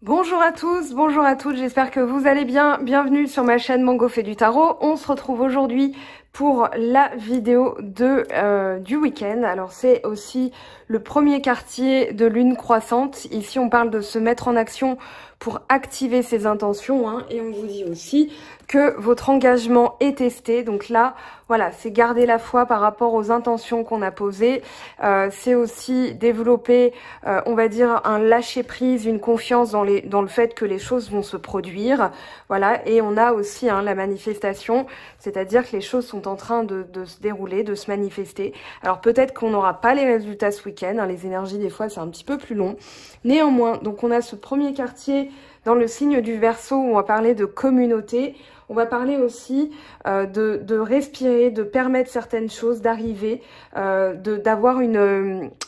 Bonjour à tous, bonjour à toutes, j'espère que vous allez bien. Bienvenue sur ma chaîne Mango fait du tarot. On se retrouve aujourd'hui pour la vidéo du week-end. Alors c'est aussi le premier quartier de lune croissante. Ici on parle de se mettre en action pour activer ses intentions, hein, et on vous dit aussi que votre engagement est testé. Donc là, voilà, c'est garder la foi par rapport aux intentions qu'on a posées. C'est aussi développer, on va dire, un lâcher-prise, une confiance dans le fait que les choses vont se produire. Voilà, et on a aussi la manifestation, c'est-à-dire que les choses sont en train de se dérouler, de se manifester. Alors peut-être qu'on n'aura pas les résultats ce week-end, hein, les énergies des fois c'est un petit peu plus long. Néanmoins, donc on a ce premier quartier dans le signe du Verseau où on va parler de communauté. On va parler aussi de respirer, de permettre certaines choses d'arriver, d'avoir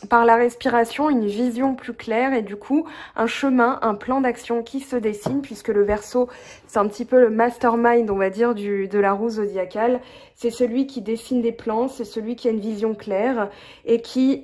par la respiration une vision plus claire et du coup un chemin, un plan d'action qui se dessine, puisque le Verseau c'est un petit peu le mastermind, on va dire, de la roue zodiacale. C'est celui qui dessine des plans, c'est celui qui a une vision claire et qui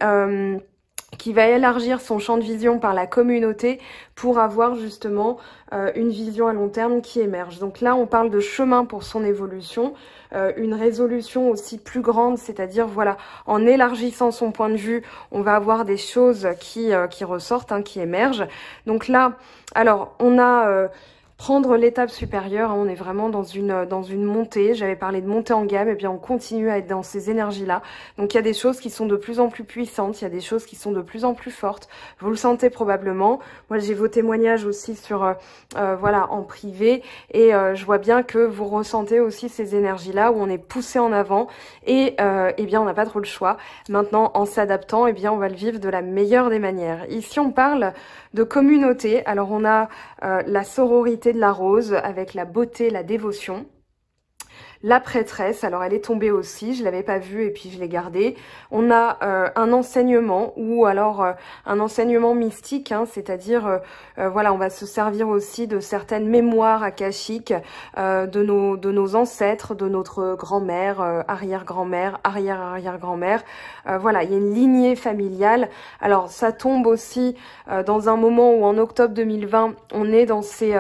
va élargir son champ de vision par la communauté pour avoir justement une vision à long terme qui émerge. Donc là, on parle de chemin pour son évolution, une résolution aussi plus grande, c'est-à-dire, voilà, en élargissant son point de vue, on va avoir des choses qui ressortent, hein, qui émergent. Donc là, alors, on a... prendre l'étape supérieure, hein, on est vraiment dans une montée. J'avais parlé de montée en gamme, et bien on continue à être dans ces énergies-là. Donc il y a des choses qui sont de plus en plus puissantes, il y a des choses qui sont de plus en plus fortes. Vous le sentez probablement. Moi j'ai vos témoignages aussi sur voilà, en privé, et je vois bien que vous ressentez aussi ces énergies-là où on est poussé en avant et eh bien on n'a pas trop le choix. Maintenant, en s'adaptant, eh bien on va le vivre de la meilleure des manières. Ici on parle de communauté. Alors on a la sororité de la rose avec la beauté, la dévotion. La prêtresse, alors elle est tombée aussi, je l'avais pas vue et puis je l'ai gardée. On a un enseignement ou alors un enseignement mystique, hein, c'est-à-dire voilà, on va se servir aussi de certaines mémoires akashiques de nos ancêtres, de notre grand-mère, arrière-grand-mère, arrière-arrière-grand-mère. Voilà, il y a une lignée familiale. Alors ça tombe aussi dans un moment où en octobre 2020, on est dans ces,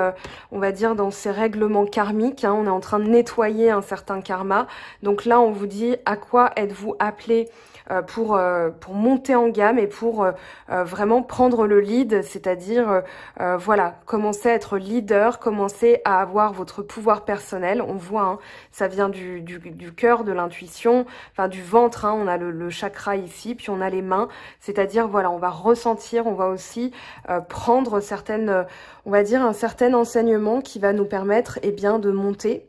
on va dire, dans ces règlements karmiques, hein, on est en train de nettoyer un certain karma. Donc là, on vous dit à quoi êtes-vous appelé pour monter en gamme et pour vraiment prendre le lead, c'est-à-dire voilà, commencer à être leader, commencer à avoir votre pouvoir personnel. On voit, hein, ça vient du cœur, de l'intuition, enfin du ventre, hein, on a le chakra ici, puis on a les mains, c'est-à-dire voilà, on va ressentir, on va aussi prendre certaines, on va dire un certain enseignement qui va nous permettre, eh bien, de monter.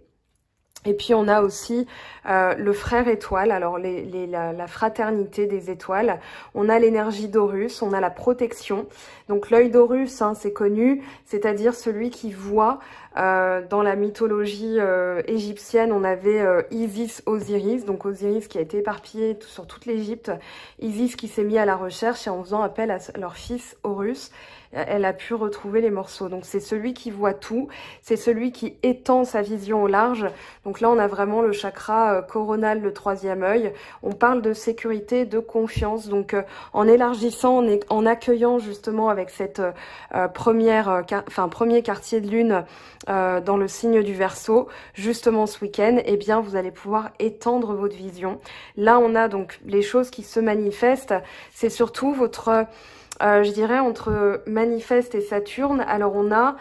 Et puis on a aussi le frère étoile, alors la fraternité des étoiles. On a l'énergie d'Horus, on a la protection. Donc l'œil d'Horus, hein, c'est connu, c'est-à-dire celui qui voit. Dans la mythologie égyptienne, on avait Isis, Osiris, donc Osiris qui a été éparpillé sur toute l'Égypte, Isis qui s'est mis à la recherche et en faisant appel à leur fils Horus, elle a pu retrouver les morceaux. Donc c'est celui qui voit tout, c'est celui qui étend sa vision au large. Donc là on a vraiment le chakra coronal, le troisième œil. On parle de sécurité, de confiance. Donc en élargissant, en accueillant justement avec cette premier quartier de lune dans le signe du Verseau, justement ce week-end, eh bien vous allez pouvoir étendre votre vision. Là on a donc les choses qui se manifestent, c'est surtout votre... je dirais entre Manifeste et Saturne, alors on a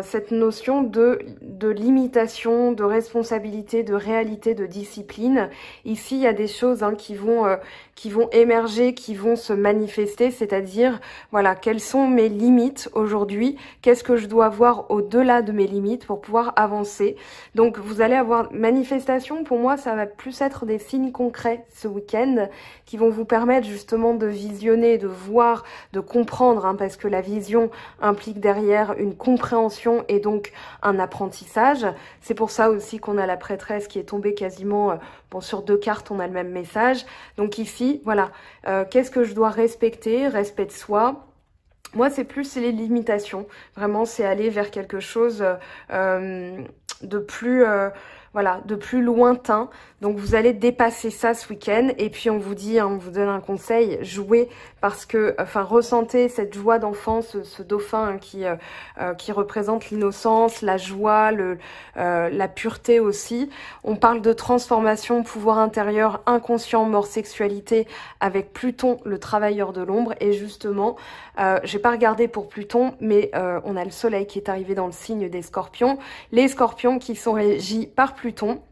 cette notion de limitation, de responsabilité, de réalité, de discipline. Ici, il y a des choses, hein, qui vont émerger, qui vont se manifester, c'est-à-dire, voilà, quelles sont mes limites aujourd'hui, qu'est-ce que je dois voir au-delà de mes limites pour pouvoir avancer. Donc, vous allez avoir manifestation, pour moi, ça va plus être des signes concrets ce week-end qui vont vous permettre justement de visionner, de voir, de comprendre, hein, parce que la vision implique derrière une compréhension et donc un apprentissage. C'est pour ça aussi qu'on a la prêtresse qui est tombée quasiment, bon, sur 2 cartes, on a le même message. Donc ici, voilà, qu'est-ce que je dois respecter? Respect de soi. Moi, c'est plus les limitations. Vraiment, c'est aller vers quelque chose de plus... voilà, de plus lointain. Donc vous allez dépasser ça ce week-end. Et puis on vous dit, hein, on vous donne un conseil, jouez parce que, enfin, ressentez cette joie d'enfant, ce dauphin hein, qui représente l'innocence, la joie, la pureté aussi. On parle de transformation, pouvoir intérieur, inconscient, mort, sexualité avec Pluton, le travailleur de l'ombre. Et justement, j'ai pas regardé pour Pluton, mais on a le soleil qui est arrivé dans le signe des scorpions. Les scorpions qui sont régis par Pluton.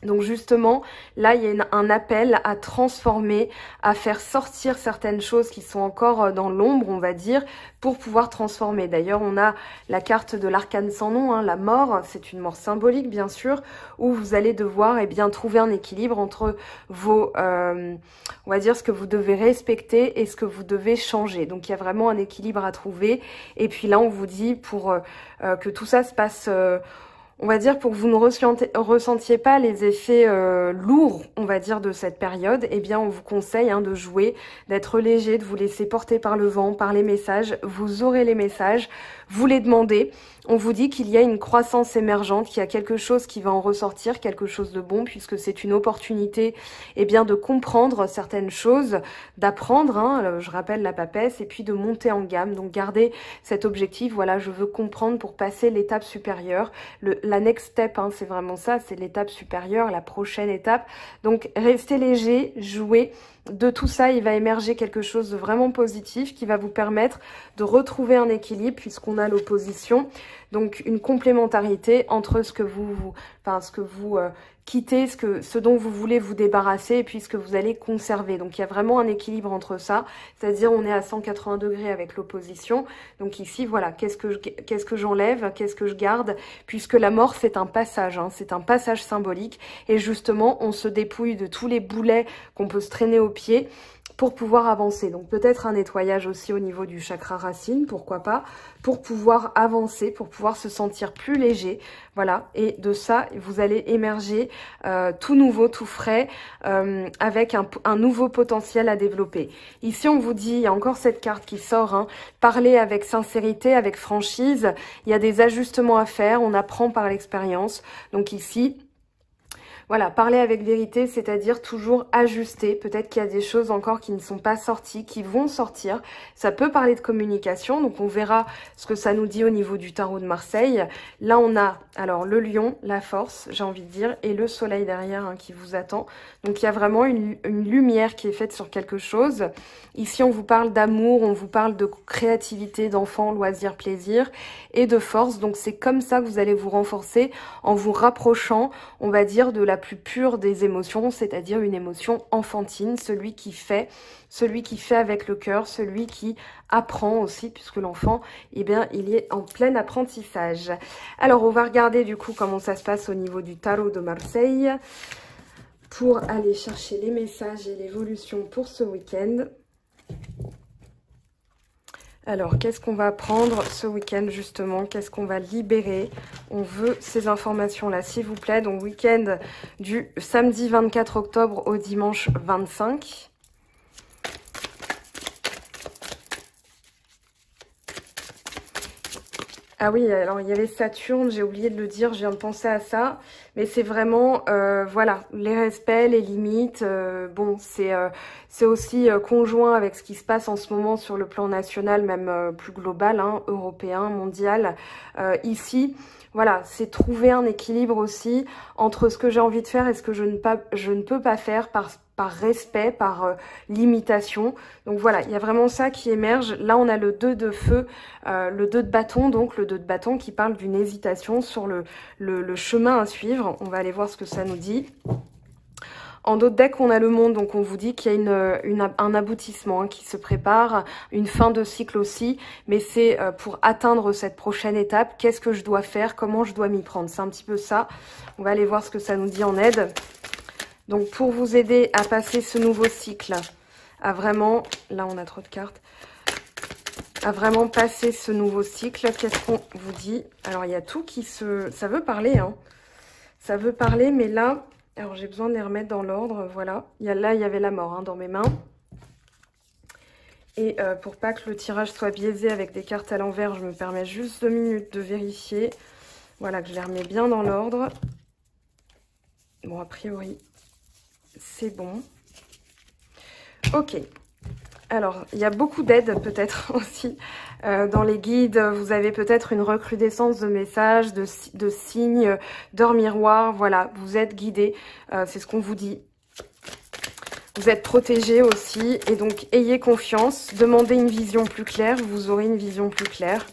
Donc justement, là, il y a un appel à transformer, à faire sortir certaines choses qui sont encore dans l'ombre, on va dire, pour pouvoir transformer. D'ailleurs, on a la carte de l'arcane sans nom, hein, la mort. C'est une mort symbolique, bien sûr, où vous allez devoir eh bien, trouver un équilibre entre vos, on va dire, ce que vous devez respecter et ce que vous devez changer. Donc, il y a vraiment un équilibre à trouver. Et puis là, on vous dit pour que tout ça se passe... on va dire pour que vous ne ressentiez pas les effets lourds, on va dire, de cette période, eh bien on vous conseille hein, de jouer, d'être léger, de vous laisser porter par le vent, par les messages. Vous aurez les messages, vous les demandez. On vous dit qu'il y a une croissance émergente, qu'il y a quelque chose qui va en ressortir, quelque chose de bon, puisque c'est une opportunité eh bien, de comprendre certaines choses, d'apprendre, hein, je rappelle la papesse, et puis de monter en gamme. Donc gardez cet objectif, voilà, je veux comprendre pour passer l'étape supérieure. La next step, hein, c'est vraiment ça, c'est l'étape supérieure, la prochaine étape. Donc restez léger, jouez. De tout ça, il va émerger quelque chose de vraiment positif qui va vous permettre de retrouver un équilibre puisqu'on a l'opposition. Donc une complémentarité entre ce que vous quittez, ce dont vous voulez vous débarrasser et puis ce que vous allez conserver. Donc il y a vraiment un équilibre entre ça, c'est-à-dire on est à 180 degrés avec l'opposition. Donc ici, voilà, qu'est-ce que j'enlève, qu'est-ce que je garde, puisque la mort c'est un passage, hein, c'est un passage symbolique. Et justement, on se dépouille de tous les boulets qu'on peut se traîner au pied pour pouvoir avancer. Donc peut-être un nettoyage aussi au niveau du chakra racine, pourquoi pas, pour pouvoir avancer, pour pouvoir se sentir plus léger. Voilà, et de ça, vous allez émerger tout nouveau, tout frais, avec un nouveau potentiel à développer. Ici, on vous dit, il y a encore cette carte qui sort, hein, parler avec sincérité, avec franchise. Il y a des ajustements à faire, on apprend par l'expérience. Donc ici... voilà, parler avec vérité, c'est-à-dire toujours ajuster. Peut-être qu'il y a des choses encore qui ne sont pas sorties, qui vont sortir. Ça peut parler de communication, donc on verra ce que ça nous dit au niveau du tarot de Marseille. Là, on a alors le lion, la force, j'ai envie de dire, et le soleil derrière hein, qui vous attend. Donc il y a vraiment une lumière qui est faite sur quelque chose. Ici, on vous parle d'amour, on vous parle de créativité, d'enfants, loisirs, plaisir et de force. Donc c'est comme ça que vous allez vous renforcer en vous rapprochant, on va dire, de la plus pure des émotions, c'est-à-dire une émotion enfantine, celui qui fait avec le cœur, celui qui apprend aussi, puisque l'enfant, eh bien, il est en plein apprentissage. Alors, on va regarder du coup comment ça se passe au niveau du tarot de Marseille pour aller chercher les messages et l'évolution pour ce week-end. Alors, qu'est-ce qu'on va apprendre ce week-end justement? Qu'est-ce qu'on va libérer? On veut ces informations-là, s'il vous plaît. Donc, week-end du samedi 24 octobre au dimanche 25. Ah oui, alors il y avait Saturne, j'ai oublié de le dire, je viens de penser à ça. Mais c'est vraiment, voilà, les respects, les limites. Bon, c'est aussi conjoint avec ce qui se passe en ce moment sur le plan national, même plus global, hein, européen, mondial. Ici, voilà, c'est trouver un équilibre aussi entre ce que j'ai envie de faire et ce que je ne peux pas faire par respect, par limitation. Donc voilà, il y a vraiment ça qui émerge. Là, on a le 2 de feu, le 2 de bâton, donc le 2 de bâton qui parle d'une hésitation sur le chemin à suivre. On va aller voir ce que ça nous dit. En d'autres decks, on a le monde, donc on vous dit qu'il y a un aboutissement hein, qui se prépare, une fin de cycle aussi, mais c'est pour atteindre cette prochaine étape, qu'est-ce que je dois faire, comment je dois m'y prendre. C'est un petit peu ça. On va aller voir ce que ça nous dit en aide. Donc pour vous aider à passer ce nouveau cycle, à vraiment, là on a trop de cartes, à vraiment passer ce nouveau cycle, qu'est-ce qu'on vous dit? Alors il y a tout qui ça veut parler, hein. Ça veut parler, mais là, alors j'ai besoin de les remettre dans l'ordre, voilà. Là il y avait la mort hein, dans mes mains. Et pour pas que le tirage soit biaisé avec des cartes à l'envers, je me permets juste 2 minutes de vérifier. Voilà, que je les remets bien dans l'ordre. Bon, a priori, c'est bon. Ok. Alors, il y a beaucoup d'aides peut-être aussi dans les guides. Vous avez peut-être une recrudescence de messages, de signes, d'heures miroirs. Voilà, vous êtes guidés. C'est ce qu'on vous dit. Vous êtes protégés aussi. Et donc, ayez confiance. Demandez une vision plus claire. Vous aurez une vision plus claire.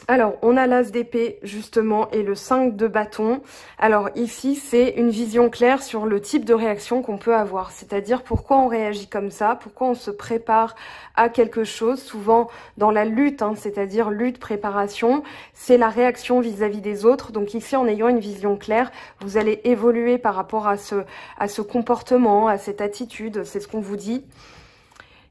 Alors, on a l'as d'épée, justement, et le 5 de bâton. Alors, ici, c'est une vision claire sur le type de réaction qu'on peut avoir. C'est-à-dire pourquoi on réagit comme ça, pourquoi on se prépare à quelque chose. Souvent, dans la lutte, hein, c'est-à-dire lutte, préparation, c'est la réaction vis-à-vis des autres. Donc ici, en ayant une vision claire, vous allez évoluer par rapport à ce comportement, à cette attitude. C'est ce qu'on vous dit.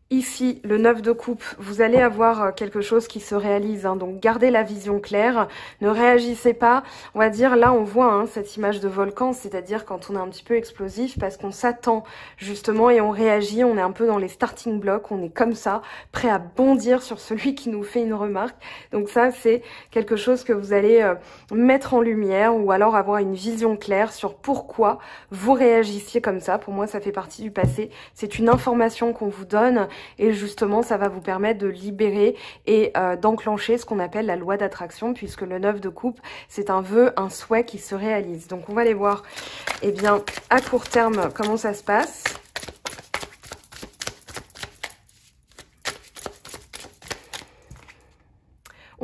Ici, le 9 de coupe, vous allez avoir quelque chose qui se réalise, hein, donc gardez la vision claire, ne réagissez pas, on va dire, là on voit hein, cette image de volcan, c'est-à-dire quand on est un petit peu explosif, parce qu'on s'attend justement et on réagit, on est un peu dans les starting blocks, on est comme ça, prêt à bondir sur celui qui nous fait une remarque, donc ça c'est quelque chose que vous allez mettre en lumière, ou alors avoir une vision claire sur pourquoi vous réagissiez comme ça. Pour moi ça fait partie du passé, c'est une information qu'on vous donne, et justement ça va vous permettre de libérer et d'enclencher ce qu'on appelle la loi d'attraction, puisque le 9 de coupe c'est un vœu, un souhait qui se réalise. Donc on va aller voir eh bien à court terme comment ça se passe.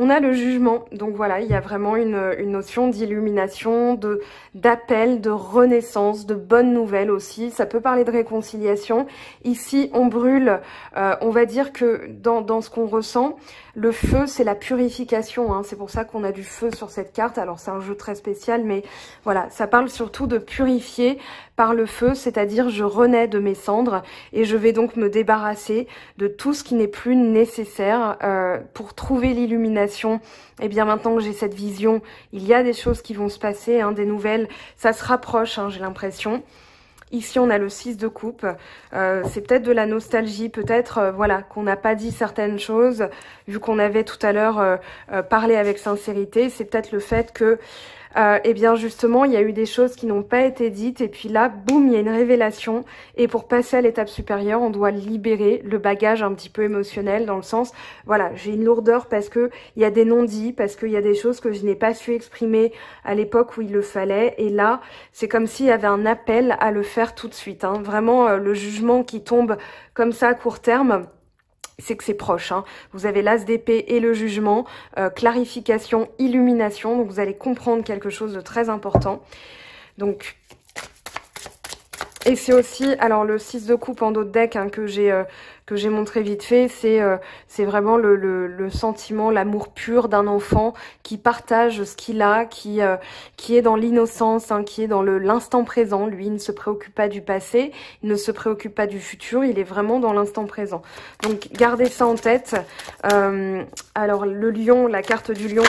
On a le jugement, donc voilà, il y a vraiment une notion d'illumination, d'appel, de renaissance, de bonnes nouvelles aussi. Ça peut parler de réconciliation. Ici, on brûle, on va dire que dans ce qu'on ressent, le feu, c'est la purification. Hein. C'est pour ça qu'on a du feu sur cette carte. Alors, c'est un jeu très spécial, mais voilà, ça parle surtout de purifier par le feu, c'est-à-dire je renais de mes cendres et je vais donc me débarrasser de tout ce qui n'est plus nécessaire pour trouver l'illumination. Et bien maintenant que j'ai cette vision, il y a des choses qui vont se passer, hein, des nouvelles, ça se rapproche, hein, j'ai l'impression. Ici, on a le 6 de coupe. C'est peut-être de la nostalgie, peut-être voilà, qu'on n'a pas dit certaines choses, vu qu'on avait tout à l'heure parlé avec sincérité. C'est peut-être le fait que eh bien justement, il y a eu des choses qui n'ont pas été dites et puis là, boum, il y a une révélation. Et pour passer à l'étape supérieure, on doit libérer le bagage un petit peu émotionnel, dans le sens, voilà, j'ai une lourdeur parce que il y a des non-dits, parce qu'il y a des choses que je n'ai pas su exprimer à l'époque où il le fallait. Et là, c'est comme s'il y avait un appel à le faire tout de suite. Hein. Vraiment, le jugement qui tombe comme ça à court terme, c'est que c'est proche. Hein. Vous avez l'as d'épée et le jugement, clarification, illumination. Donc vous allez comprendre quelque chose de très important. Donc, et c'est aussi, alors le 6 de coupe en dos de deck hein, que j'ai montré vite fait, c'est vraiment le sentiment, l'amour pur d'un enfant qui partage ce qu'il a, qui est dans l'innocence, hein, qui est dans l'instant présent. Lui, il ne se préoccupe pas du passé, il ne se préoccupe pas du futur, il est vraiment dans l'instant présent. Donc, gardez ça en tête. Alors, le lion, la carte du lion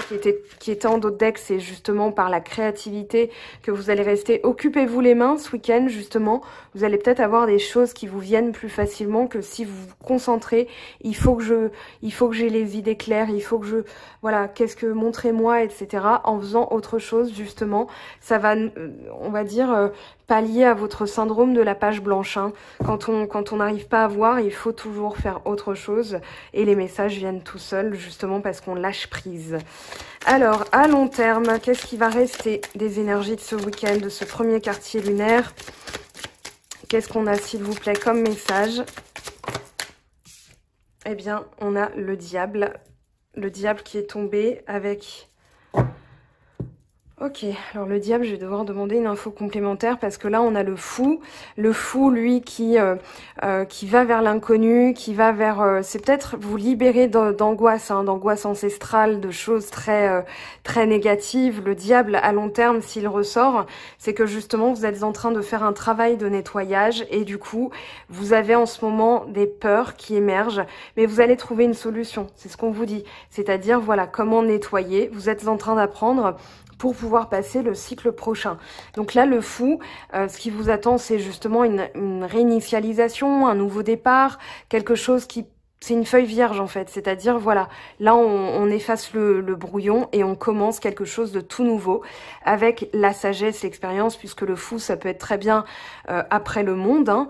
qui était en dos de deck, c'est justement par la créativité que vous allez rester. Occupez-vous les mains ce week-end, justement. Vous allez peut-être avoir des choses qui vous viennent plus facilement que si vous vous concentrez. Il faut que j'ai les idées claires, il faut que voilà, qu'est-ce que montrez-moi, etc. En faisant autre chose, justement, ça va, on va dire, pallier à votre syndrome de la page blanche. Hein. Quand on n'arrive pas à voir, il faut toujours faire autre chose et les messages viennent tout seuls, justement parce qu'on lâche prise. Alors, à long terme, qu'est-ce qui va rester des énergies de ce week-end, de ce premier quartier lunaire? Qu'est-ce qu'on a, s'il vous plaît, comme message? Eh bien, on a le diable qui est tombé avec... Ok, alors le diable, je vais devoir demander une info complémentaire parce que là, on a le fou. Le fou, lui, qui va vers l'inconnu, qui va vers... c'est peut-être vous libérer d'angoisse, hein, d'angoisse ancestrale, de choses très négatives. Le diable, à long terme, s'il ressort, c'est que justement, vous êtes en train de faire un travail de nettoyage et du coup, vous avez en ce moment des peurs qui émergent, mais vous allez trouver une solution. C'est ce qu'on vous dit. C'est-à-dire, voilà, comment nettoyer. Vous êtes en train d'apprendre pour pouvoir passer le cycle prochain. Donc là, le fou, ce qui vous attend, c'est justement une réinitialisation, un nouveau départ, quelque chose qui c'est une feuille vierge en fait, c'est-à-dire voilà, là on efface le brouillon et on commence quelque chose de tout nouveau avec la sagesse, l'expérience, puisque le fou ça peut être très bien après le monde, hein,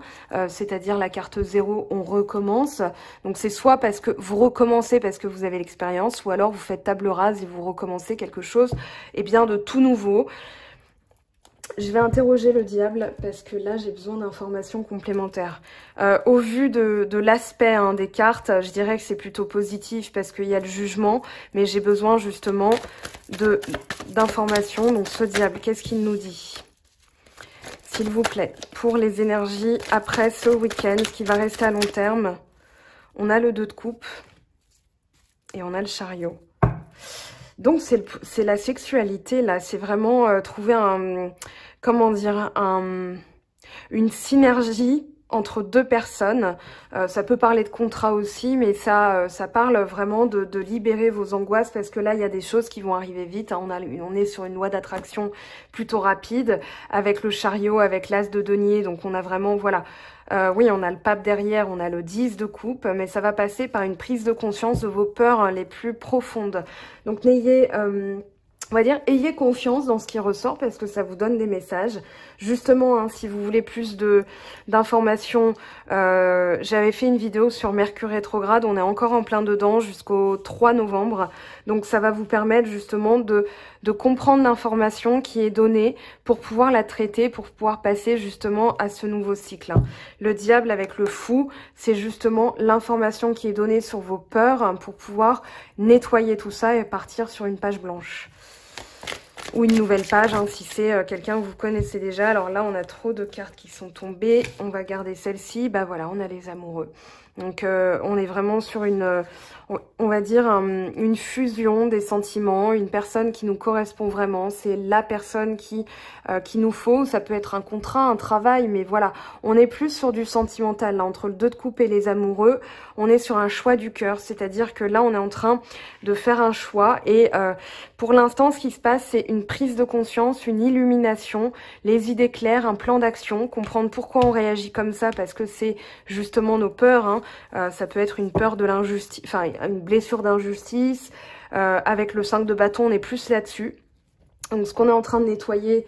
c'est-à-dire la carte 0, on recommence. Donc c'est soit parce que vous recommencez parce que vous avez l'expérience, ou alors vous faites table rase et vous recommencez quelque chose bien de tout nouveau. Je vais interroger le diable parce que là, j'ai besoin d'informations complémentaires. Au vu de l'aspect hein, des cartes, je dirais que c'est plutôt positif parce qu'il y a le jugement, mais j'ai besoin justement d'informations. Donc ce diable, qu'est-ce qu'il nous dit? S'il vous plaît, pour les énergies après ce week-end, ce qui va rester à long terme, on a le 2 de coupe et on a le chariot. Donc c'est la sexualité là, c'est vraiment trouver un, comment dire, une synergie entre deux personnes. Ça peut parler de contrat aussi, mais ça parle vraiment de libérer vos angoisses parce que là il y a des choses qui vont arriver vite. Hein. On est sur une loi d'attraction plutôt rapide avec le chariot, avec l'as de denier, donc on a vraiment voilà. Oui, on a le pape derrière, on a le 10 de coupe, mais ça va passer par une prise de conscience de vos peurs les plus profondes. Donc n'ayez, on va dire, ayez confiance dans ce qui ressort parce que ça vous donne des messages. Justement, hein, si vous voulez plus d'informations, j'avais fait une vidéo sur Mercure rétrograde, on est encore en plein dedans jusqu'au 3 novembre. Donc ça va vous permettre justement de comprendre l'information qui est donnée pour pouvoir la traiter, pour pouvoir passer justement à ce nouveau cycle. Le diable avec le fou, c'est justement l'information qui est donnée sur vos peurs hein, pour pouvoir nettoyer tout ça et partir sur une page blanche. Ou une nouvelle page, hein, si c'est quelqu'un que vous connaissez déjà. Alors là, on a trop de cartes qui sont tombées. On va garder celle-ci. Bah voilà, on a les amoureux. Donc, on est vraiment sur une, on va dire, une fusion des sentiments. Une personne qui nous correspond vraiment. C'est la personne qui nous faut. Ça peut être un contrat, un travail. Mais voilà, on est plus sur du sentimental. Là, entre le 2 de coupe et les amoureux, on est sur un choix du cœur. C'est-à-dire que là, on est en train de faire un choix. Et pour l'instant, ce qui se passe, c'est une prise de conscience, une illumination, les idées claires, un plan d'action, comprendre pourquoi on réagit comme ça, parce que c'est justement nos peurs. Hein. Ça peut être une peur de l'injustice, enfin une blessure d'injustice. Avec le 5 de bâton, on est plus là-dessus. Donc ce qu'on est en train de nettoyer,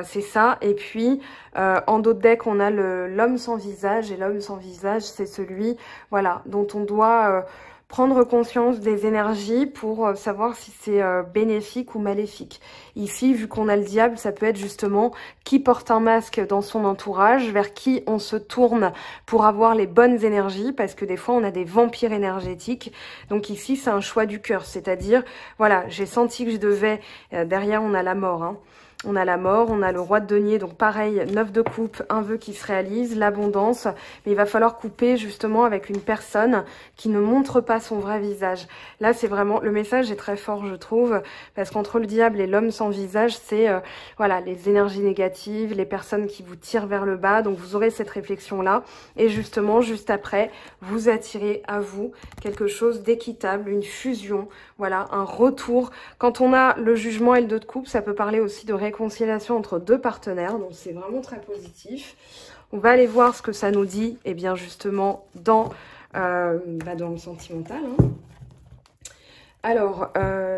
c'est ça. Et puis en dos de deck, on a l'homme sans visage. Et l'homme sans visage, c'est celui, voilà, dont on doit prendre conscience des énergies pour savoir si c'est bénéfique ou maléfique. Ici, vu qu'on a le diable, ça peut être justement qui porte un masque dans son entourage, vers qui on se tourne pour avoir les bonnes énergies, parce que des fois, on a des vampires énergétiques. Donc ici, c'est un choix du cœur, c'est-à-dire, voilà, j'ai senti que je devais, derrière, on a la mort, hein. On a la mort, on a le roi de denier, donc pareil, 9 de coupe, un vœu qui se réalise, l'abondance. Mais il va falloir couper justement avec une personne qui ne montre pas son vrai visage. Là, c'est vraiment, le message est très fort, je trouve, parce qu'entre le diable et l'homme sans visage, c'est voilà, les énergies négatives, les personnes qui vous tirent vers le bas. Donc vous aurez cette réflexion-là. Et justement, juste après, vous attirez à vous quelque chose d'équitable, une fusion, voilà, un retour. Quand on a le jugement et le 2 de coupe, ça peut parler aussi de réconciliation entre deux partenaires, donc c'est vraiment très positif. On va aller voir ce que ça nous dit, et bien justement dans le sentimental. Hein. Alors,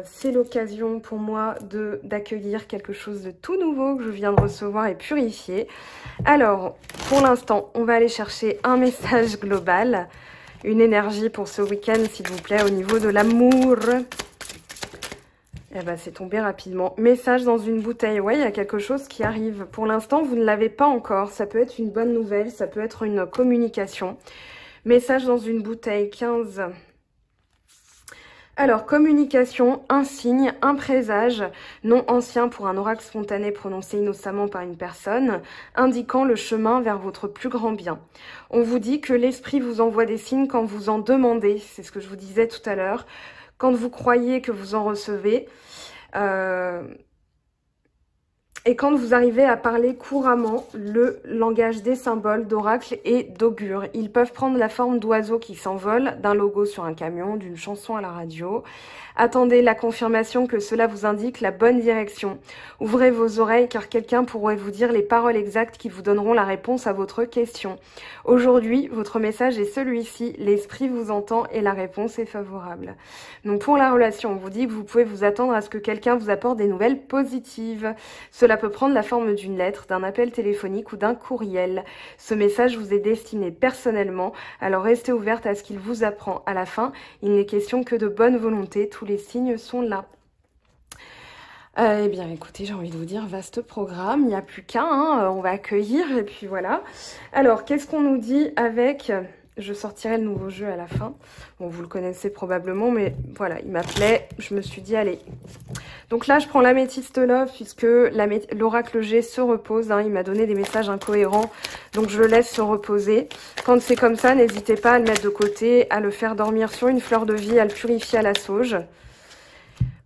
c'est l'occasion pour moi d'accueillir quelque chose de tout nouveau que je viens de recevoir et purifier. Alors, pour l'instant, on va aller chercher un message global, une énergie pour ce week-end, s'il vous plaît, au niveau de l'amour. Eh ben, c'est tombé rapidement. Message dans une bouteille. Ouais, il y a quelque chose qui arrive. Pour l'instant, vous ne l'avez pas encore. Ça peut être une bonne nouvelle, ça peut être une communication. Message dans une bouteille, 15. Alors, communication, un signe, un présage, nom ancien pour un oracle spontané prononcé innocemment par une personne, indiquant le chemin vers votre plus grand bien. On vous dit que l'esprit vous envoie des signes quand vous en demandez. C'est ce que je vous disais tout à l'heure. Quand vous croyez que vous en recevez, Et quand vous arrivez à parler couramment le langage des symboles, d'oracle et d'augure, ils peuvent prendre la forme d'oiseaux qui s'envolent, d'un logo sur un camion, d'une chanson à la radio. Attendez la confirmation que cela vous indique la bonne direction. Ouvrez vos oreilles car quelqu'un pourrait vous dire les paroles exactes qui vous donneront la réponse à votre question. Aujourd'hui, votre message est celui-ci, l'esprit vous entend et la réponse est favorable. Donc pour la relation, on vous dit que vous pouvez vous attendre à ce que quelqu'un vous apporte des nouvelles positives. Cela peut prendre la forme d'une lettre, d'un appel téléphonique ou d'un courriel. Ce message vous est destiné personnellement, alors restez ouverte à ce qu'il vous apprend. À la fin, il n'est question que de bonne volonté, tous les signes sont là. Eh bien écoutez, j'ai envie de vous dire vaste programme, il n'y a plus qu'un, hein, on va accueillir et puis voilà. Alors qu'est-ce qu'on nous dit avec... Je sortirai le nouveau jeu à la fin. Bon, vous le connaissez probablement, mais voilà, il m'appelait. Je me suis dit, allez. Donc là, je prends l'améthyste love puisque l'oracle G se repose. Hein, il m'a donné des messages incohérents, donc je le laisse se reposer. Quand c'est comme ça, n'hésitez pas à le mettre de côté, à le faire dormir sur une fleur de vie, à le purifier à la sauge.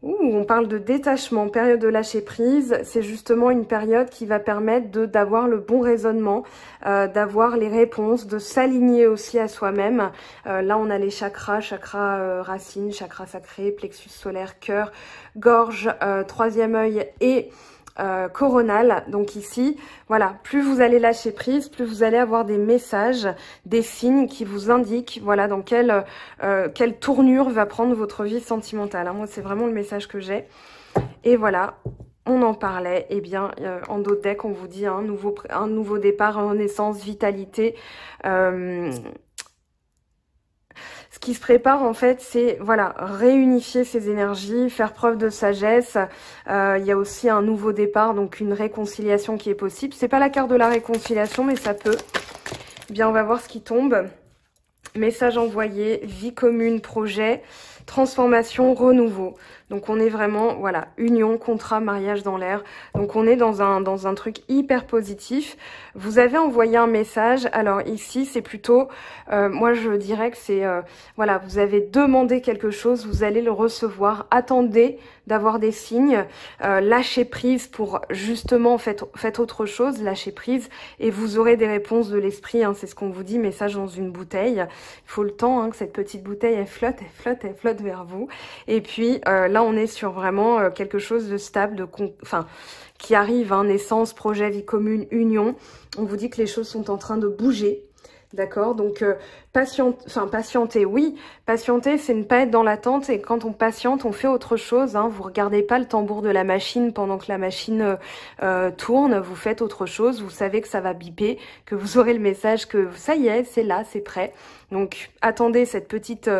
Ouh, on parle de détachement, période de lâcher prise. C'est justement une période qui va permettre d'avoir le bon raisonnement, d'avoir les réponses, de s'aligner aussi à soi-même. Là, on a les chakras, chakra racine, chakra sacré, plexus solaire, cœur, gorge, troisième œil et coronal. Donc ici, voilà, plus vous allez lâcher prise, plus vous allez avoir des messages, des signes qui vous indiquent, voilà, dans quelle tournure va prendre votre vie sentimentale. Hein. Moi, c'est vraiment le message que j'ai. Et voilà, on en parlait. Eh bien, en d'autres decks, on vous dit un nouveau départ, renaissance, vitalité. Ce qui se prépare, en fait, c'est, voilà, réunifier ses énergies, faire preuve de sagesse. Il y a aussi un nouveau départ, donc une réconciliation qui est possible. C'est pas la carte de la réconciliation, mais ça peut. Bien, on va voir ce qui tombe. Message envoyé, vie commune, projet, transformation, renouveau. Donc on est vraiment, voilà, union, contrat, mariage dans l'air. Donc on est dans un truc hyper positif. Vous avez envoyé un message. Alors ici, c'est plutôt, moi je dirais que c'est, voilà, vous avez demandé quelque chose, vous allez le recevoir. Attendez d'avoir des signes. Lâchez prise pour justement, faites autre chose, lâchez prise. Et vous aurez des réponses de l'esprit, hein, c'est ce qu'on vous dit, message dans une bouteille. Il faut le temps, hein, que cette petite bouteille, elle flotte vers vous. Et puis là, on est sur vraiment quelque chose de stable, qui arrive, hein, naissance, projet, vie commune, union. On vous dit que les choses sont en train de bouger. D'accord, donc patienter, oui, patienter, c'est ne pas être dans l'attente, et quand on patiente, on fait autre chose, hein. Vous regardez pas le tambour de la machine pendant que la machine tourne, vous faites autre chose, vous savez que ça va biper, que vous aurez le message que ça y est, c'est là, c'est prêt. Donc attendez cette petite,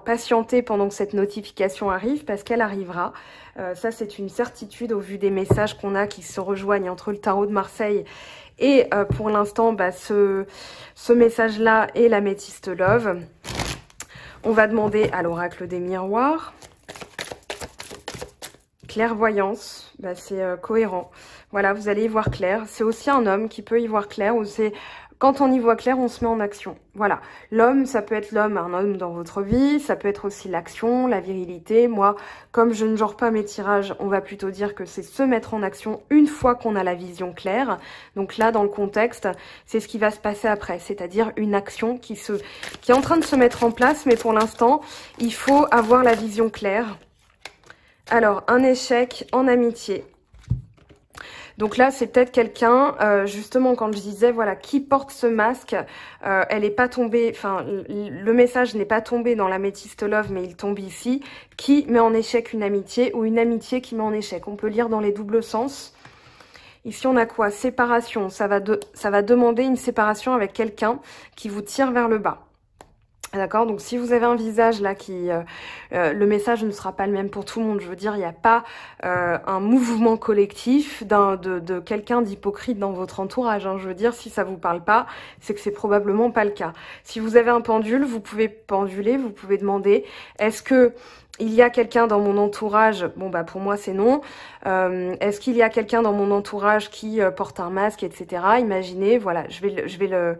patientez pendant que cette notification arrive, parce qu'elle arrivera. Ça, c'est une certitude au vu des messages qu'on a qui se rejoignent entre le tarot de Marseille et pour l'instant, ce message-là et l'améthyste love. On va demander à l'oracle des miroirs. Clairvoyance, c'est cohérent. Voilà, vous allez y voir clair. C'est aussi un homme qui peut y voir clair, ou c'est... Quand on y voit clair, on se met en action. Voilà. L'homme, ça peut être l'homme, un homme dans votre vie. Ça peut être aussi l'action, la virilité. Moi, comme je ne genre pas mes tirages, on va plutôt dire que c'est se mettre en action une fois qu'on a la vision claire. Donc là, dans le contexte, c'est ce qui va se passer après. C'est-à-dire une action qui est en train de se mettre en place. Mais pour l'instant, il faut avoir la vision claire. Alors, un échec en amitié. Donc là, c'est peut-être quelqu'un, justement, quand je disais, voilà, qui porte ce masque, elle n'est pas tombée, le message n'est pas tombé dans l'améthyste love, mais il tombe ici, qui met en échec une amitié ou une amitié qui met en échec. On peut lire dans les doubles sens. Ici, on a quoi? Séparation. Ça va demander une séparation avec quelqu'un qui vous tire vers le bas. D'accord, donc si vous avez un visage là le message ne sera pas le même pour tout le monde. Je veux dire, il n'y a pas un mouvement collectif de quelqu'un d'hypocrite dans votre entourage. Hein. Je veux dire, si ça vous parle pas, c'est que c'est probablement pas le cas. Si vous avez un pendule, vous pouvez penduler, vous pouvez demander, est-ce que il y a quelqu'un dans mon entourage? Bon, pour moi, c'est non. Est-ce qu'il y a quelqu'un dans mon entourage qui porte un masque, etc. Imaginez, voilà, je vais le...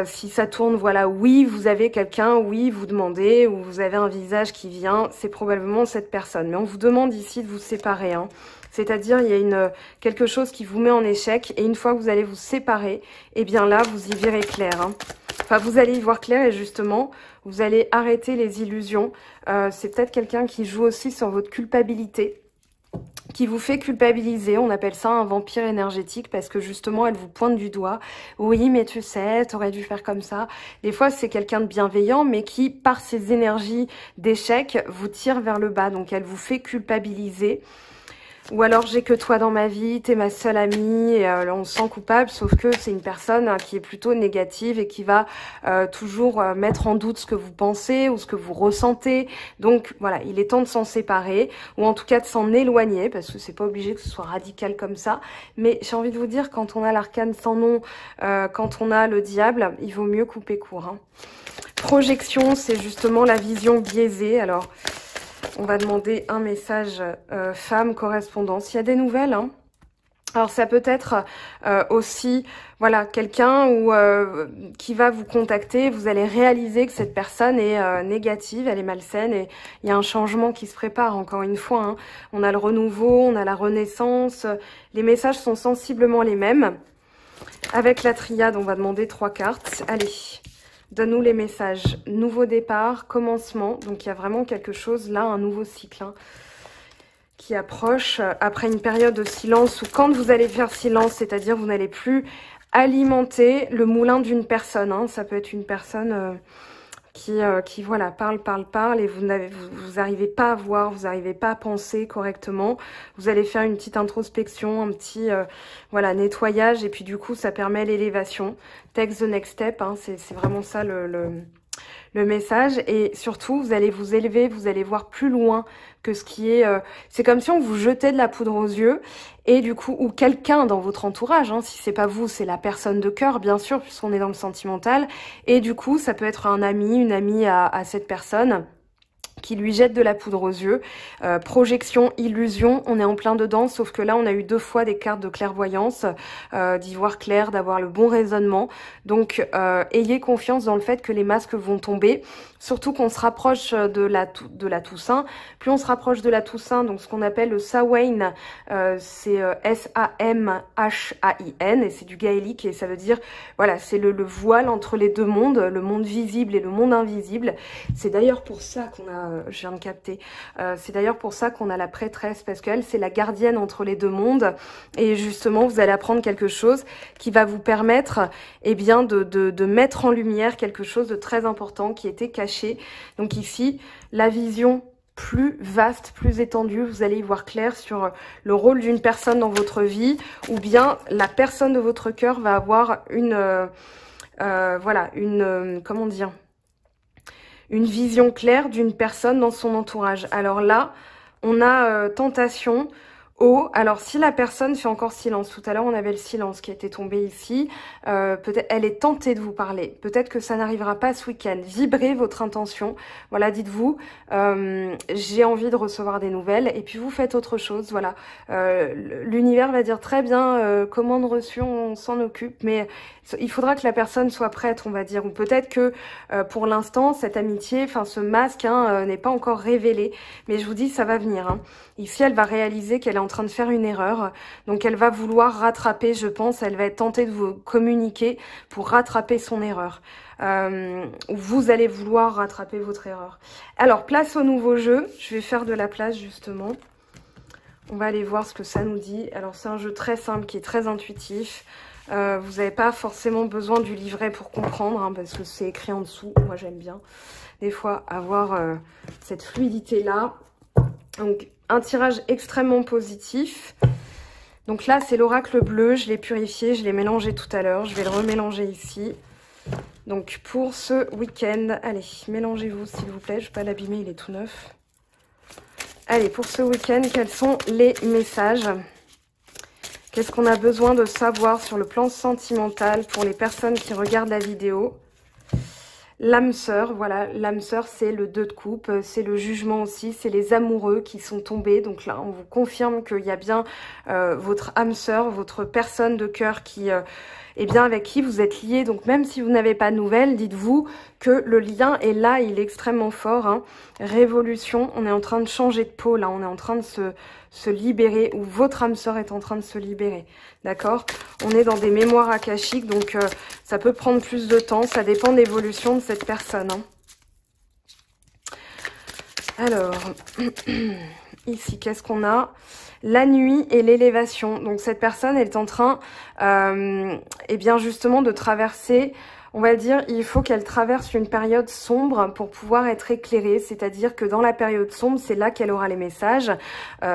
Si ça tourne, voilà, oui, vous avez quelqu'un, oui, vous demandez, ou vous avez un visage qui vient, c'est probablement cette personne. Mais on vous demande ici de vous séparer. Hein. C'est-à-dire, il y a quelque chose qui vous met en échec. Et une fois que vous allez vous séparer, eh bien là, vous y verrez clair. Hein. Enfin, vous allez y voir clair et justement, vous allez arrêter les illusions. C'est peut-être quelqu'un qui joue aussi sur votre culpabilité, qui vous fait culpabiliser. On appelle ça un vampire énergétique parce que justement, elle vous pointe du doigt. Oui, mais tu sais, t'aurais dû faire comme ça. Des fois, c'est quelqu'un de bienveillant, mais qui, par ses énergies d'échec, vous tire vers le bas. Donc, elle vous fait culpabiliser. Ou alors, j'ai que toi dans ma vie, t'es ma seule amie, et on se sent coupable, sauf que c'est une personne qui est plutôt négative et qui va toujours mettre en doute ce que vous pensez ou ce que vous ressentez. Donc voilà, il est temps de s'en séparer, ou en tout cas de s'en éloigner, parce que c'est pas obligé que ce soit radical comme ça. Mais j'ai envie de vous dire, quand on a l'arcane sans nom, quand on a le diable, il vaut mieux couper court. Hein. Projection, c'est justement la vision biaisée. Alors... on va demander un message femme correspondance. Il y a des nouvelles. Hein. Alors ça peut être aussi voilà quelqu'un qui va vous contacter. Vous allez réaliser que cette personne est négative, elle est malsaine et il y a un changement qui se prépare. Encore une fois, hein. On a le renouveau, on a la renaissance. Les messages sont sensiblement les mêmes. Avec la triade, on va demander 3 cartes. Allez. Donne-nous les messages. Nouveau départ, commencement. Donc, il y a vraiment quelque chose, là, un nouveau cycle hein, qui approche après une période de silence où quand vous allez faire silence, c'est-à-dire vous n'allez plus alimenter le moulin d'une personne. Hein. Ça peut être une personne qui voilà, parle et vous n'arrivez pas à voir, vous n'arrivez pas à penser correctement. Vous allez faire une petite introspection, un petit voilà, nettoyage et puis du coup, ça permet l'élévation. Take the next step, hein, c'est vraiment ça le message. Et surtout, vous allez vous élever, vous allez voir plus loin que ce qui est... c'est comme si on vous jetait de la poudre aux yeux et du coup, ou quelqu'un dans votre entourage, hein, si c'est pas vous, c'est la personne de cœur, bien sûr, puisqu'on est dans le sentimental. Et du coup, ça peut être un ami, une amie à cette personne qui lui jette de la poudre aux yeux. Projection, illusion, on est en plein dedans, sauf que là, on a eu 2 fois des cartes de clairvoyance, d'y voir clair, d'avoir le bon raisonnement. Donc, ayez confiance dans le fait que les masques vont tomber, surtout qu'on se rapproche de la Toussaint. Plus on se rapproche de la Toussaint, donc ce qu'on appelle le Samhain, c'est S-A-M-H-A-I-N, et c'est du gaélique, et ça veut dire, voilà, c'est le voile entre les 2 mondes, le monde visible et le monde invisible. C'est d'ailleurs pour ça qu'on a je viens de capter. C'est d'ailleurs pour ça qu'on a la prêtresse, parce qu'elle, c'est la gardienne entre les 2 mondes. Et justement, vous allez apprendre quelque chose qui va vous permettre eh bien, de mettre en lumière quelque chose de très important qui était caché. Donc ici, la vision plus vaste, plus étendue, vous allez y voir clair sur le rôle d'une personne dans votre vie, ou bien la personne de votre cœur va avoir voilà, comment dire, une vision claire d'une personne dans son entourage. Alors là, on a tentation, eau. Alors si la personne fait encore silence, tout à l'heure on avait le silence qui était tombé ici, peut-être elle est tentée de vous parler, peut-être que ça n'arrivera pas ce week-end. Vibrez votre intention, voilà, dites-vous, j'ai envie de recevoir des nouvelles, et puis vous faites autre chose, voilà. L'univers va dire très bien, commande reçue, on s'en occupe, mais il faudra que la personne soit prête, on va dire, ou peut-être que pour l'instant, cette amitié, enfin ce masque hein, n'est pas encore révélé, mais je vous dis, ça va venir. Hein. Ici, elle va réaliser qu'elle est en train de faire une erreur, donc elle va vouloir rattraper, je pense, elle va être tentée de vous communiquer pour rattraper son erreur. Vous allez vouloir rattraper votre erreur. Alors, place au nouveau jeu, je vais faire de la place justement. On va aller voir ce que ça nous dit. Alors, c'est un jeu très simple qui est très intuitif. Vous n'avez pas forcément besoin du livret pour comprendre, hein, parce que c'est écrit en dessous. Moi, j'aime bien des fois avoir cette fluidité-là. Donc, un tirage extrêmement positif. Donc là, c'est l'oracle bleu. Je l'ai purifié, je l'ai mélangé tout à l'heure. Je vais le remélanger ici. Donc, pour ce week-end, allez, mélangez-vous s'il vous plaît. Je ne vais pas l'abîmer, il est tout neuf. Allez, pour ce week-end, quels sont les messages ? Qu'est-ce qu'on a besoin de savoir sur le plan sentimental pour les personnes qui regardent la vidéo? l'âme sœur, voilà, l'âme sœur c'est le 2 de coupe, c'est le jugement aussi, c'est les amoureux qui sont tombés. Donc là, on vous confirme qu'il y a bien votre âme sœur, votre personne de cœur qui... eh bien avec qui vous êtes liés. Donc même si vous n'avez pas de nouvelles, dites-vous que le lien est là, il est extrêmement fort. Hein. Révolution, on est en train de changer de peau, là, on est en train de se libérer, ou votre âme sœur est en train de se libérer, d'accord? On est dans des mémoires akashiques, donc ça peut prendre plus de temps, ça dépend de l'évolution de cette personne. Hein. Alors, ici, qu'est-ce qu'on a? La nuit et l'élévation. Donc cette personne est en train, eh bien justement, de traverser... On va dire, il faut qu'elle traverse une période sombre pour pouvoir être éclairée. C'est-à-dire que dans la période sombre, c'est là qu'elle aura les messages.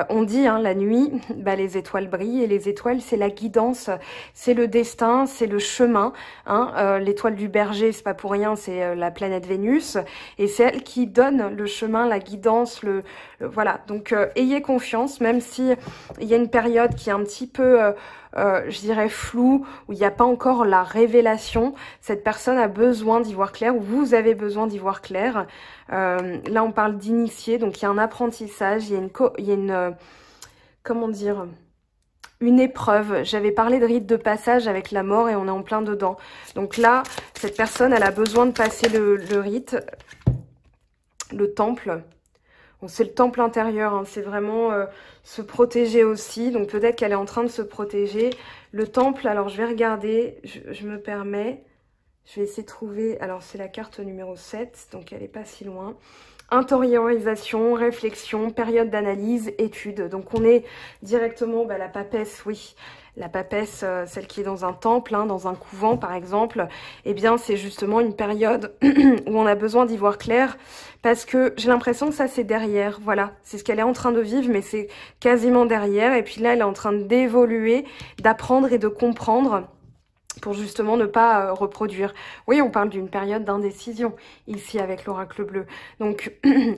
On dit, hein, la nuit, bah, les étoiles brillent. Et les étoiles, c'est la guidance, c'est le destin, c'est le chemin. Hein. L'étoile du berger, c'est pas pour rien, c'est la planète Vénus. Et c'est elle qui donne le chemin, la guidance, voilà. Donc, ayez confiance, même si il y a une période qui est un petit peu... je dirais flou, où il n'y a pas encore la révélation. Cette personne a besoin d'y voir clair, ou vous avez besoin d'y voir clair. Là, on parle d'initié, donc il y a un apprentissage, il y a une comment dire, une épreuve. J'avais parlé de rite de passage avec la mort et on est en plein dedans. Donc là, cette personne, elle a besoin de passer le rite, le temple. Bon, c'est le temple intérieur, hein, c'est vraiment se protéger aussi. Donc peut-être qu'elle est en train de se protéger. Le temple, alors je vais regarder, je me permets. Je vais essayer de trouver, alors c'est la carte numéro 7, donc elle n'est pas si loin. Intériorisation, réflexion, période d'analyse, étude. Donc on est directement, bah, la papesse, oui. La papesse, celle qui est dans un temple, hein, dans un couvent par exemple, eh bien c'est justement une période où on a besoin d'y voir clair, parce que j'ai l'impression que ça c'est derrière, voilà, c'est ce qu'elle est en train de vivre, mais c'est quasiment derrière, et puis là elle est en train d'évoluer, d'apprendre et de comprendre, pour justement ne pas reproduire. Oui, on parle d'une période d'indécision ici avec l'oracle bleu. Donc,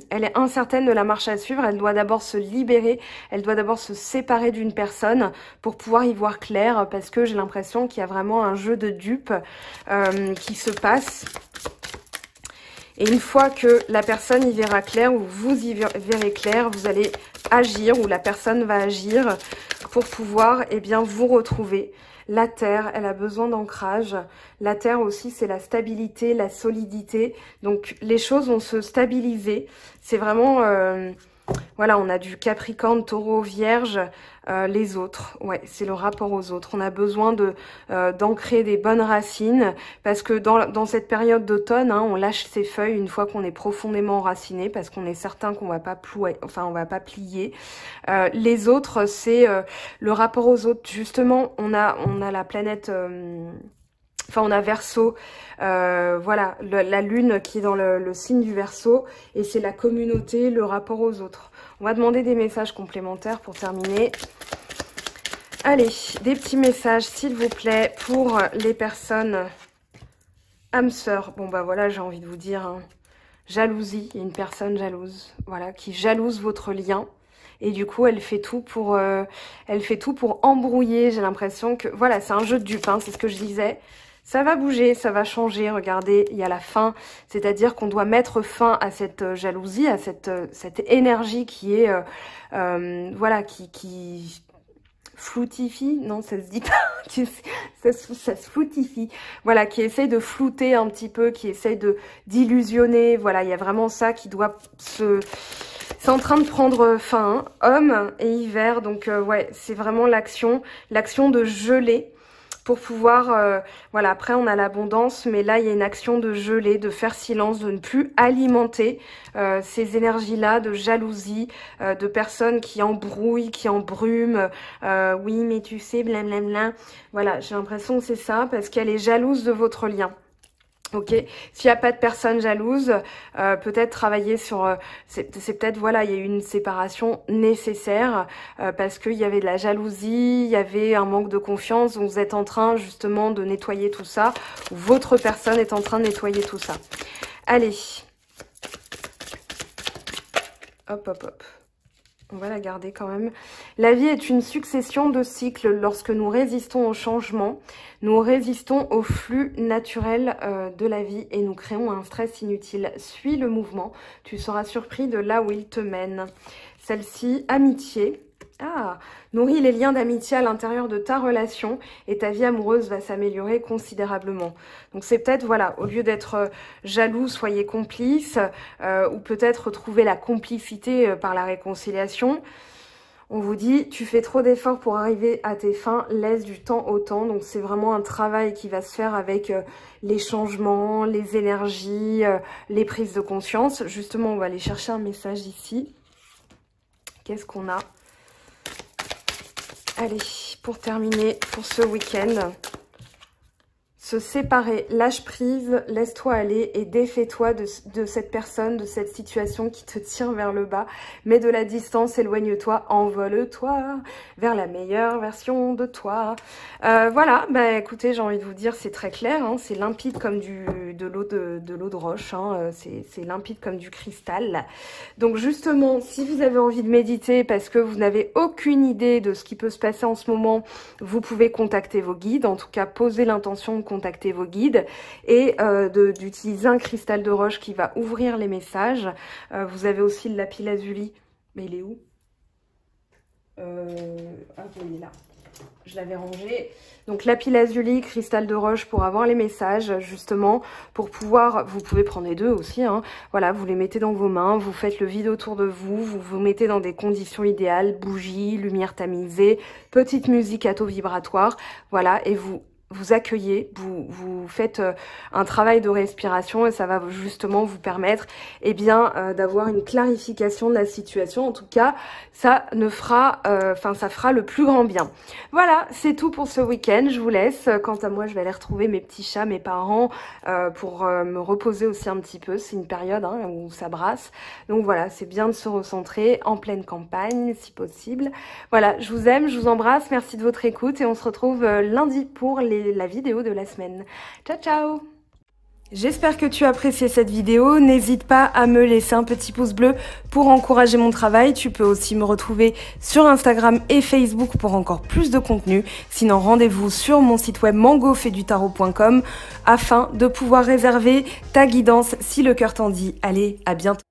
elle est incertaine de la marche à suivre. Elle doit d'abord se libérer. Elle doit d'abord se séparer d'une personne pour pouvoir y voir clair, parce que j'ai l'impression qu'il y a vraiment un jeu de dupes qui se passe. Et une fois que la personne y verra clair, ou vous y verrez clair, vous allez agir, ou la personne va agir pour pouvoir, eh bien, vous retrouver. La terre, elle a besoin d'ancrage. La terre aussi, c'est la stabilité, la solidité. Donc, les choses vont se stabiliser. C'est vraiment... voilà, on a du Capricorne, Taureau, Vierge, les autres. Ouais, c'est le rapport aux autres. On a besoin d'ancrer des bonnes racines, parce que dans cette période d'automne, hein, on lâche ses feuilles une fois qu'on est profondément enraciné, parce qu'on est certain qu'on va pas plouer, enfin on va pas plier. Les autres, c'est le rapport aux autres. Justement, on a la planète. Enfin, on a Verseau, voilà, la lune qui est dans le signe du Verseau, et c'est la communauté, le rapport aux autres. On va demander des messages complémentaires pour terminer. Allez, des petits messages, s'il vous plaît, pour les personnes âmes sœurs. Bon, bah voilà, j'ai envie de vous dire, hein, jalousie, il y a une personne jalouse, voilà, qui jalouse votre lien. Et du coup, elle fait tout pour embrouiller. J'ai l'impression que, voilà, c'est un jeu de dupes, hein, c'est ce que je disais. Ça va bouger, ça va changer, regardez, il y a la fin, c'est-à-dire qu'on doit mettre fin à cette jalousie, à cette énergie qui est, voilà, qui floutifie, non, ça se dit pas, ça se floutifie, voilà, qui essaye de flouter un petit peu, qui essaye d'illusionner, voilà, il y a vraiment ça qui doit c'est en train de prendre fin, hein. Homme et hiver, donc ouais, c'est vraiment l'action de geler, pour pouvoir, voilà, après on a l'abondance, mais là il y a une action de geler, de faire silence, de ne plus alimenter ces énergies-là de jalousie, de personnes qui embrouillent, qui embrument, oui mais tu sais, blablabla. Voilà, j'ai l'impression que c'est ça, parce qu'elle est jalouse de votre lien. Ok, s'il n'y a pas de personne jalouse, peut-être travailler sur... c'est peut-être, voilà, il y a eu une séparation nécessaire parce qu'il y avait de la jalousie, il y avait un manque de confiance, donc vous êtes en train justement de nettoyer tout ça, ou votre personne est en train de nettoyer tout ça. Allez. Hop, hop, hop. On va la garder quand même. La vie est une succession de cycles. Lorsque nous résistons au changement, nous résistons au flux naturel de la vie et nous créons un stress inutile. Suis le mouvement, tu seras surpris de là où il te mène. Celle-ci, amitié. Ah, nourris les liens d'amitié à l'intérieur de ta relation et ta vie amoureuse va s'améliorer considérablement. Donc c'est peut-être, voilà, au lieu d'être jaloux, soyez complices ou peut-être trouver la complicité par la réconciliation. On vous dit, tu fais trop d'efforts pour arriver à tes fins, laisse du temps au temps. Donc c'est vraiment un travail qui va se faire avec les changements, les énergies, les prises de conscience. Justement, on va aller chercher un message ici. Qu'est-ce qu'on a ? Allez, pour terminer, pour ce week-end, se séparer, lâche prise, laisse-toi aller et défais-toi de cette personne, de cette situation qui te tient vers le bas. Mets de la distance, éloigne-toi, envole-toi vers la meilleure version de toi. Voilà, bah écoutez, j'ai envie de vous dire, c'est très clair, hein, c'est limpide comme de l'eau de roche, hein, c'est limpide comme du cristal. Donc justement, si vous avez envie de méditer parce que vous n'avez aucune idée de ce qui peut se passer en ce moment, vous pouvez contacter vos guides, en tout cas posez l'intention de contacter vos guides et d'utiliser un cristal de roche qui va ouvrir les messages. Vous avez aussi le lapis lazuli, mais il est où? Ah oui, il est là. Je l'avais rangé. Donc lapis lazuli, cristal de roche pour avoir les messages, justement, pour pouvoir, vous pouvez prendre les deux aussi, hein. Voilà, vous les mettez dans vos mains, vous faites le vide autour de vous, vous vous mettez dans des conditions idéales, bougies, lumière tamisée, petite musique à taux vibratoire, voilà, et vous accueillez, vous faites un travail de respiration et ça va justement vous permettre d'avoir une clarification de la situation. En tout cas, ça fera le plus grand bien. Voilà, c'est tout pour ce week-end. Je vous laisse. Quant à moi, je vais aller retrouver mes petits chats, mes parents, pour me reposer aussi un petit peu. C'est une période où ça brasse. Donc voilà, c'est bien de se recentrer en pleine campagne, si possible. Voilà, je vous aime, je vous embrasse. Merci de votre écoute et on se retrouve lundi pour la vidéo de la semaine. Ciao, ciao! J'espère que tu as apprécié cette vidéo. N'hésite pas à me laisser un petit pouce bleu pour encourager mon travail. Tu peux aussi me retrouver sur Instagram et Facebook pour encore plus de contenu. Sinon, rendez-vous sur mon site web mangofaidutarot.com afin de pouvoir réserver ta guidance si le cœur t'en dit. Allez, à bientôt!